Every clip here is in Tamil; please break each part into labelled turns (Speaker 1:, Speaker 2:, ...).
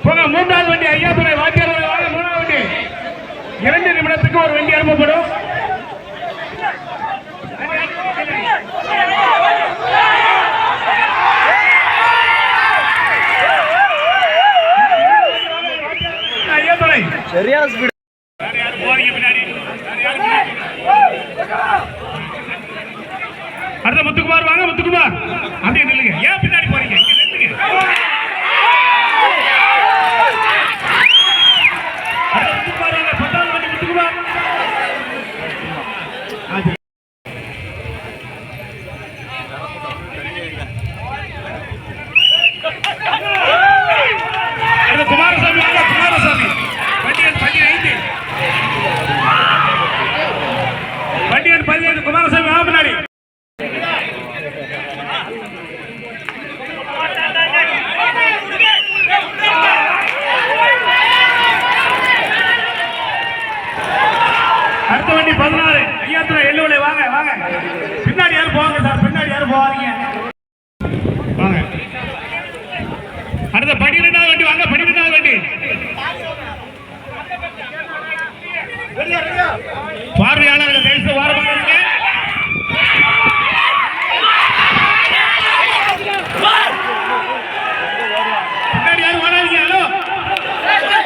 Speaker 1: போங்க. மூன்றாவது வண்டி ஐயாதுரை வாத்தியார் வாங்க. மூணாவது வண்டி 2 நிமிடத்துக்கு ஒரு வண்டி அனுப்பப்படும். ஐயாதுரை சரியான ஸ்பீடு. அடுத்த முத்துக்குமார் வாங்க. முத்துக்குமார் அப்படியே நில்லுங்க. ஏன் பின்னாடி போறீங்க? குமாரசாமி வாங்க. குமாரசாமி வண்டியன் 15. வண்டியன் 15. குமாரசாமி வாங்க பின்னாடி. அடுத்த வண்டி 16 ஐயாத்துறை எள்ளுவலை வாங்க. வாங்க பின்னாடி யாரும் போவாங்க சார். பின்னாடி யாரும் போவாதீங்க. வாங்க. அடுத்த 12வது வண்டி வாங்க. 12வது வண்டி பார்வையாளர்கள் பேச வாரமாக இருங்க. பின்னாடி யாரும் வராதீங்க. ஹலோ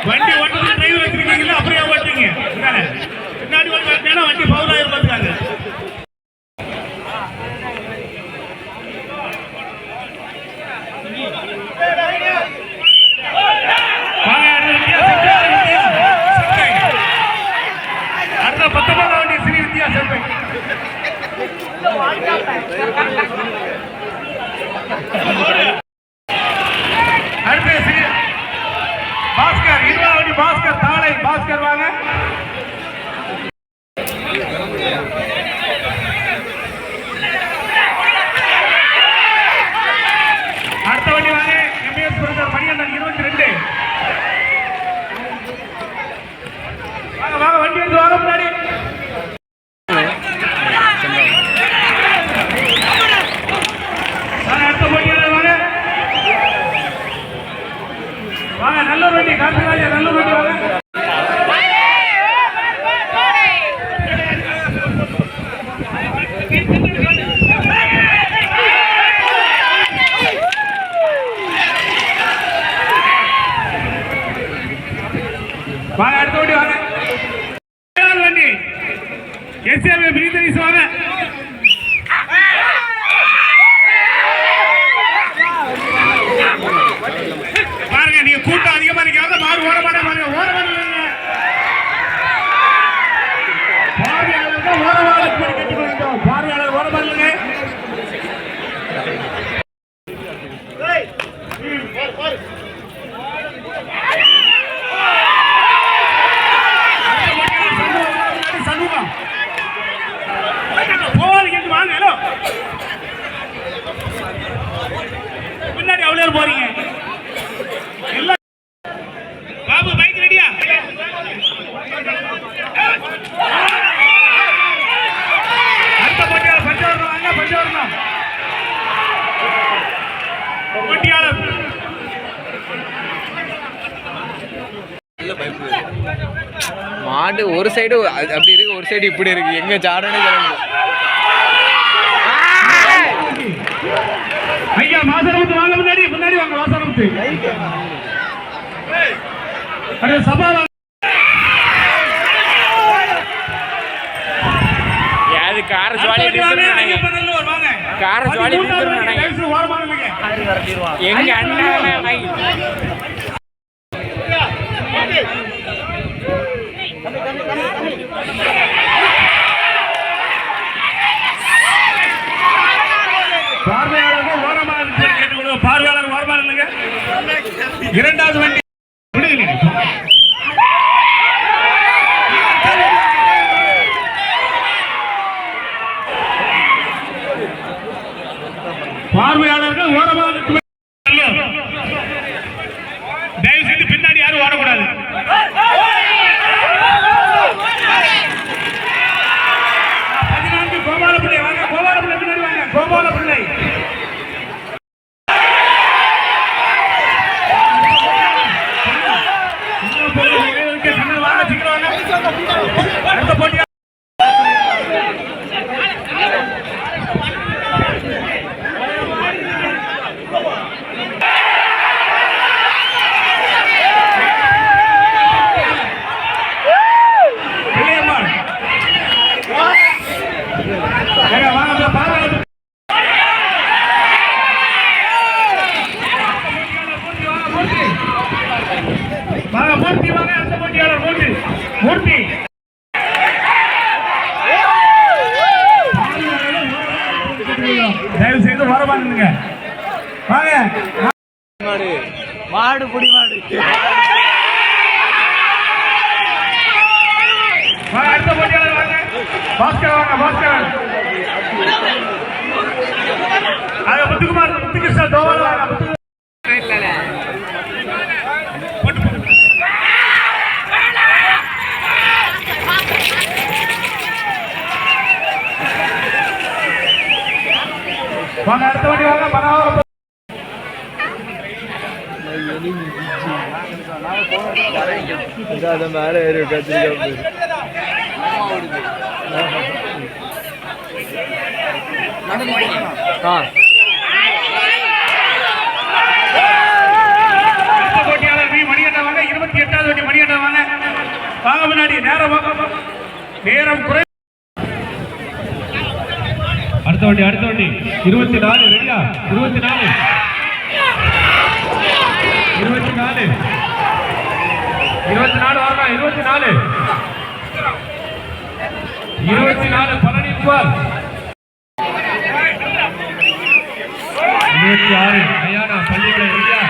Speaker 1: வண்டி ஓட்டுறது டிரைவர் வச்சிருக்கீங்களா? அப்படியே ஓட்டுறீங்க. பின்னாடி ஓட்டுனா வண்டி பவுல் ஆயிரம் பார்த்துக்காங்க. அடுத்த 19வது வண்டி ஸ்ரீ வித்யா செல்வன். அடுத்து ஸ்ரீ பாஸ்கர் 20வது வண்டி பாஸ்கர் தாளை. பாஸ்கர் வாங்க. அடுத்த வண்டி வாங்க. MS brother Manikandan 22. வாங்க வாங்க வண்டி எடுத்து வாங்க முன்னாடி. அடுத்த வண்டியாளர் வாங்க. வாங்க நல்ல வண்டி காட்டுராஜா. நல்ல வண்டி வாங்க. வாங்க அடுத்த வண்டி வாங்க. வண்டி எஸ்ஏபி பிரிதரிஸ் வாங்க. பாருங்க நீங்க கூட்டம் அதிகமா நிக்காத. மாறு ஓரமான பாருங்க. ஓரமான பார்வையாளர்கள் ஓரமான கட்டிக்கொள்ளுங்க. பார்வையாளர் ஓரமான இல்லைங்க. பின்னாடி அவ்வளோ போறீங்க. பாபு பைக் ரெடியா? அடுத்த போட்டியாளர் பஞ்சவர்ணம் வாங்க. பஞ்சவர்ணம் போட்டியாளர்
Speaker 2: மாடு ஒரு சைடு அப்படி இருக்கு, ஒரு சைடு இப்படி இருக்கு. எங்க சாடனே தெரியும்.
Speaker 1: ஐயா மாசரமுத்து வாங்க. முன்னாடி முன்னாடி வாங்க. மாசரமுத்து அரே சபா
Speaker 2: யாரு கார ஜவாலி
Speaker 1: வாங்க.
Speaker 2: கார ஜவாலி எங்க அண்ணன்
Speaker 1: பார்வையாளர்கள் ஓரமாக கேட்டுக்கொள்ளுங்க. பார்வையாளர் ஓரமாக இல்லைங்க. 2வது வண்டி பார்வையாளர்கள் ஓரமாக தயவு செய்து பின்னாடி யாரும் ஓடக்கூடாது. கோபாலப்பிள்ளை வாங்க. கோபாலப்பிள்ளை பின்னாடி வாங்க. கோபாலப்பிள்ளை வாங்குங்க வாங்க
Speaker 2: மாடு புடி மாடு
Speaker 1: வாங்க அடுத்த போட்டியாளர் வாங்க பாஸ்கர் வாங்க பாஸ்கர் அது முத்துக்குமார் முத்துகிருஷ்ணா தோவல் வாங்க வாங்க அடுத்த வாட்டி வாங்க பரவாயில்ல
Speaker 2: மேலே ஏறி
Speaker 1: போட்டியாளர் மணியண்ணா வாங்க 28வது வண்டி மணியண்ணா வாங்க வாங்க முன்னாடி நேரம் நேரம் குறை அடுத்த வண்டி 24 ரெடியா 24 வரலாம் 24 பழனி குமார் 26 ஐயானா பள்ளிகளை ரெடியா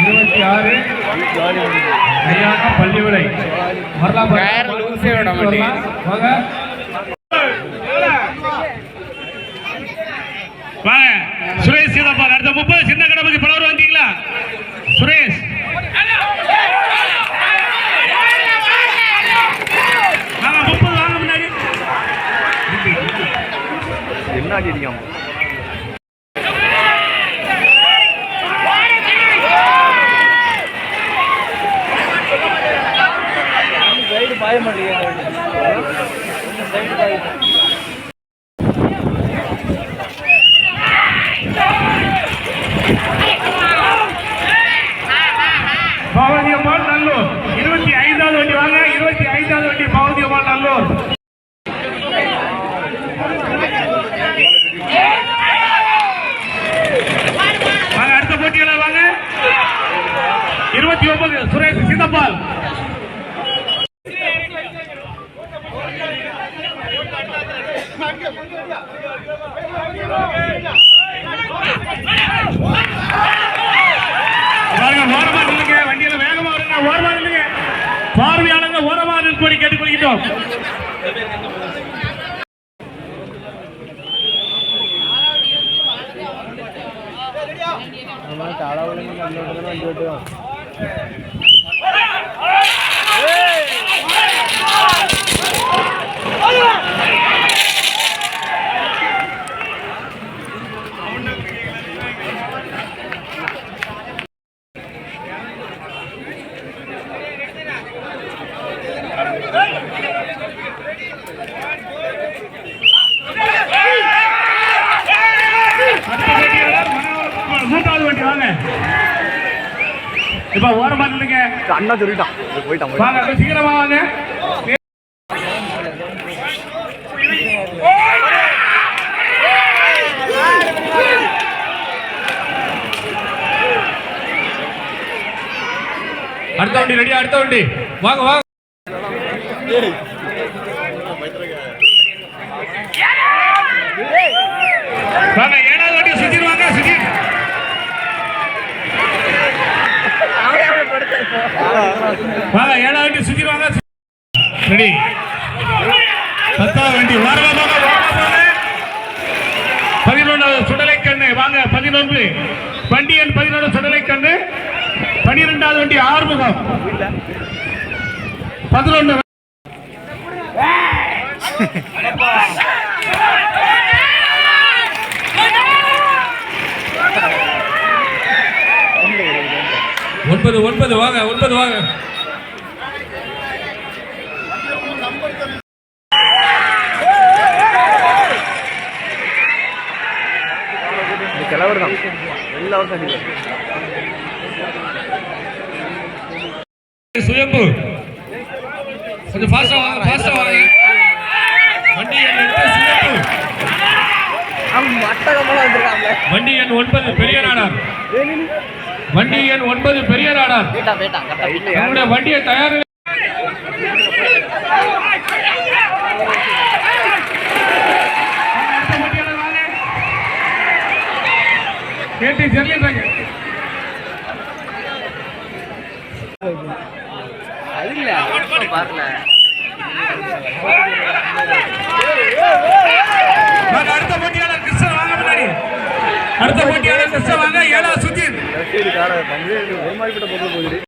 Speaker 1: 26 ஐயானா பள்ளிவிளை வரலாம் வாங்க வாங்க சுரேஷ் சீதாபால் அடுத்த 30 சின்ன கடமைக்கு பலவர் வந்தீங்களா சுரேஷ் வாங்க 30 வாங்க முன்னாடி
Speaker 2: என்ன அடிக்கும் சைடு பாய மாட்டேங்குது
Speaker 1: பவதியம்மாள் நல்லூர் 25வது வண்டி வாங்க 25வது வண்டி பவதியம்மாள் நல்லூர் வாங்க அடுத்த போட்டியாளர் வாங்க 29 சுரேஷ் சீதப்பால் ஓரமா நில்லுங்க வண்டியில வேகமா வருங்க ஓரமா நில்லுங்க பார்வையாளங்க ஓரமா நிற்படி கேட்டுக்கொள்கின்றோம் மூன்றாவது வண்டி வாங்க இப்ப ஓரமா நில்லுங்க
Speaker 2: அண்ணா சொல்லிட்டான் போயிட்டான்
Speaker 1: வாங்க சீக்கிரமா வாங்க அடுத்த வண்டி ரெடியா அடுத்த வண்டி வாங்க வாங்க வாங்க 7வது வண்டி சுஜித் வாங்க சுஜித் வாங்க 7வது வண்டி சுஜித் வாங்க ரெடி 10வது வண்டி வாங்க 11வது சுடலைக்கண்ணு வாங்க 11 வண்டி எண் 11 சுடலைக்கண்ணு 12வது வண்டி ஆறுமுகம் 11 9 வாங்க 9 வாங்க
Speaker 2: கிளவர் தான் எல்லாரும்
Speaker 1: சுயம்பு கொஞ்சம் ஃபாஸ்டா வாங்க வண்டி எண் 8 சுயம்பு வண்டி எண் 9 பெரிய நாடார் வண்டி எண் 9 பெரிய நாடார் நம்முடைய வண்டியை தயார் மாடு. வாங்க, அடுத்த போட்டியாளர் கிருஷ்ணன் வாங்க முன்னாடி. அடுத்த போட்டியாளர் கிருஷ்ணன் வாங்க. 7வது சுஜித்.